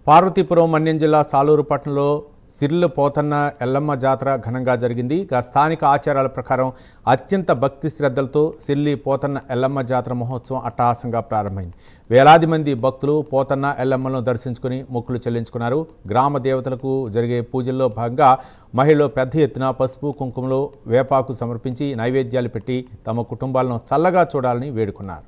పార్వతీపురం మన్యం జిల్లా సాలూరు పట్టణంలో సిర్లు పోతన్న ఎల్లమ్మ జాతర ఘనంగా జరిగింది. స్థానిక ఆచారాల ప్రకారం అత్యంత భక్తి శ్రద్ధలతో సిర్లి పోతన్న ఎల్లమ్మ జాతర మహోత్సవం అట్టహాసంగా ప్రారంభమైంది. వేలాది మంది భక్తులు పోతన్న ఎల్లమ్మను దర్శించుకుని మొక్కులు చెల్లించుకున్నారు. గ్రామ దేవతలకు జరిగే పూజల్లో భాగంగా మహిళలు పెద్ద ఎత్తున పసుపు కుంకుమలో వేపాకు సమర్పించి నైవేద్యాలు పెట్టి తమ కుటుంబాలను చల్లగా చూడాలని వేడుకున్నారు.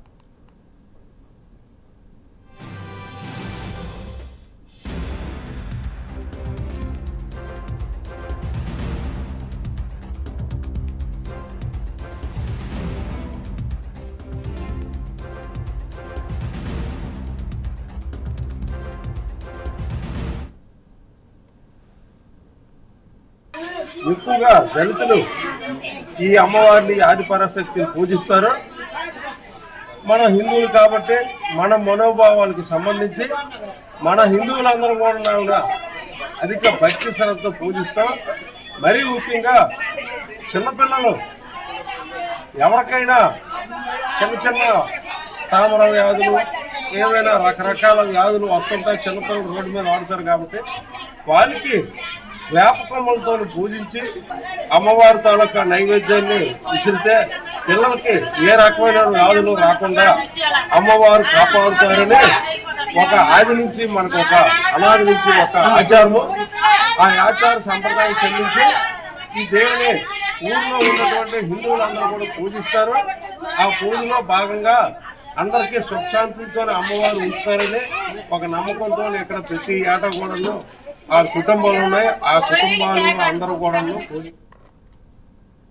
ఎక్కువగా దళితులు ఈ అమ్మవారిని ఆదిపరాశక్తిని పూజిస్తారు. మన హిందువులు కాబట్టి మన మనోభావాలకు సంబంధించి మన హిందువులందరూ కూడా అధిక భక్తి శ్రద్ధతో పూజిస్తాం. మరీ ముఖ్యంగా చిన్నపిల్లలు ఎవరికైనా చిన్న చిన్న తామర వ్యాధులు ఏవైనా రకరకాల వ్యాధులు వస్తుంటాయి. చిన్నపిల్లలు రోడ్డు మీద ఆడుతారు కాబట్టి వాళ్ళకి వేపకొమ్మలతో పూజించి అమ్మవారి తాలూకా నైవేద్యాన్ని విసిరితే పిల్లలకి ఏ రకమైన వ్యాధులు రాకుండా అమ్మవారు కాపాడుతారని ఒక ఆది నుంచి మనకు ఒక అనాది నుంచి ఒక ఆచారము. ఆ ఆచార సంప్రదాయం చెల్లించి ఈ దేవుని ఊళ్ళో ఉన్నటువంటి హిందువులందరూ కూడా పూజిస్తారు. ఆ పూజలో భాగంగా అందరికీ సుఖశాంతులతో అమ్మవారు ఉంచుతారని ఒక నమ్మకంతో ఇక్కడ ప్రతి ఏటా కూడా ఆ కుటుంబాలు ఉన్నాయి. ఆ కుటుంబాలను అందరూ కూడా